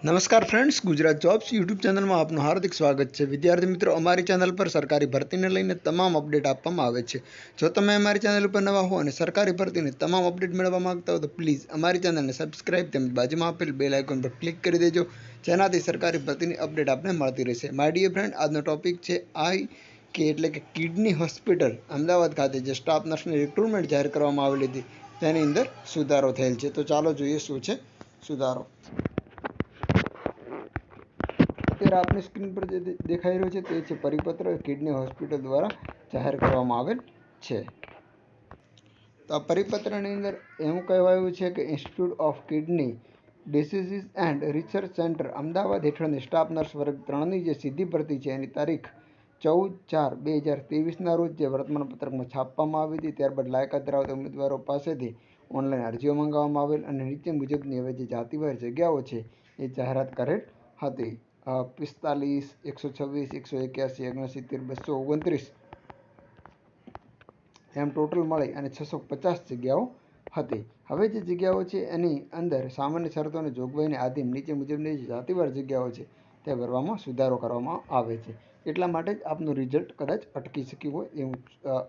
નમસ્કાર friends, Gujarat jobs YouTube ચેનલમાં આપનું હાર્દિક સ્વાગત છે। વિદ્યાર્થી મિત્રો, અમારી ચેનલ પર સરકારી ભરતીને લઈને તમામ અપડેટ આપવામાં આવે છે। જો તમે અમારી ચેનલ ઉપર નવા હો અને સરકારી ભરતીની તમામ અપડેટ મેળવવા માંગતા હો તો પ્લીઝ અમારી ચેનલને સબસ્ક્રાઇબ તેમજ બાજુમાં આપેલ બેલ આઇકોન પર ક્લિક કરી દેજો, જેનાથી સરકારી ભરતીની અપડેટ આપને મળતી રહેશે। માય ડિયર ફ્રેન્ડ, આજનો ટોપિક છે એટલે કે કિડની હોસ્પિટલ અમદાવાદ ખાતે જે સ્ટાફ નર્સની રિક્રુટમેન્ટ જાહેર કરવામાં આવેલી હતી તેની અંદર સુધારો થયેલ છે। તો ચાલો જોઈએ શું છે સુધારો। અત્યારે આપની સ્ક્રીન પર જે દેખાઈ રહ્યો છે તે છે પરિપત્ર કિડની હોસ્પિટલ દ્વારા જાહેર કરવામાં આવેલ છે। તો આ પરિપત્રની અંદર એવું કહેવાયું છે કે institute of kidney diseases and research centre Ahmedabad હેઠળની સ્ટાફ નર્સ વર્ગ 3ની જે સીધી ભરતી છે એની તારીખ 14/4/2023ના રોજ જે વર્તમાનપત્રકમાં છાપવામાં આવી હતી। ત્યારબાદ લાયકાત ધરાવતા ઉમેદવારો પાસેથી ઓનલાઈન અરજીઓ મંગાવવામાં આવેલ અને નીચે મુજબની હવે જે જાતિવાર જગ્યાઓ છે એ જાહેરાત કરેલ હતી। 45, 126, 181, 69, 229 એમ ટોટલ મળી અને 650 જગ્યાઓ હતી। હવે જે જગ્યાઓ છે એની અંદર સામાન્ય શરતો અને જોગવાઈને આધીન નીચે મુજબની જે જાતિવાર જગ્યાઓ છે તે ભરવામાં સુધારો કરવામાં આવે છે। એટલા માટે જ આપનું રિઝલ્ટ કદાચ અટકી શક્યું હોય એવું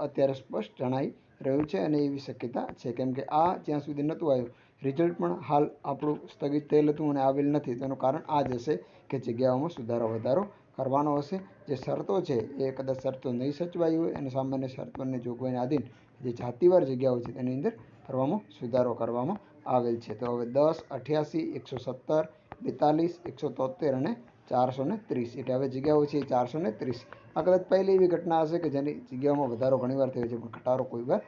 અત્યારે સ્પષ્ટ જણાઈ રહ્યું છે અને એવી શક્યતા છે, કેમ કે આ જ્યાં સુધી નહોતું આવ્યું રિઝલ્ટ પણ હાલ આપણું સ્થગિત થયેલ હતું અને આવેલ નથી। તેનું કારણ આ જ હશે કે જગ્યાઓમાં સુધારો વધારો કરવાનો હશે। જે શરતો છે એ કદાચ શરતો નહીં સચવાઈ હોય અને સામાન્ય શરતોને જોગવાઈને આધીન જે જાતિવાર જગ્યાઓ છે તેની અંદર ભરવામાં સુધારો કરવામાં આવેલ છે। તો હવે 10, 88, 117, 42, 173 અને 430 એટલે હવે જગ્યાઓ છે 430। આ કદાચ પહેલી એવી ઘટના હશે કે જેની જગ્યાઓમાં વધારો ઘણીવાર થયો છે પણ ઘટાડો કોઈ વાર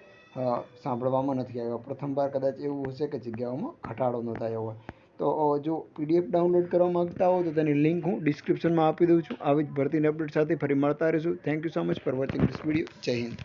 સાંભળવામાં નથી આવ્યો। પ્રથમવાર કદાચ એવું હશે કે જગ્યાઓમાં ઘટાડો નોંધાયો હોય। તો જો PDF ડાઉનલોડ કરવા માંગતા હો તો તેની લિંક હું ડિસ્ક્રિપ્શનમાં આપી દઉં છું। આવી જ ભરતીની અપડેટ સાથે ફરી મળતા રહીશું। Thank you so much for watching this video. જય હિન્દ।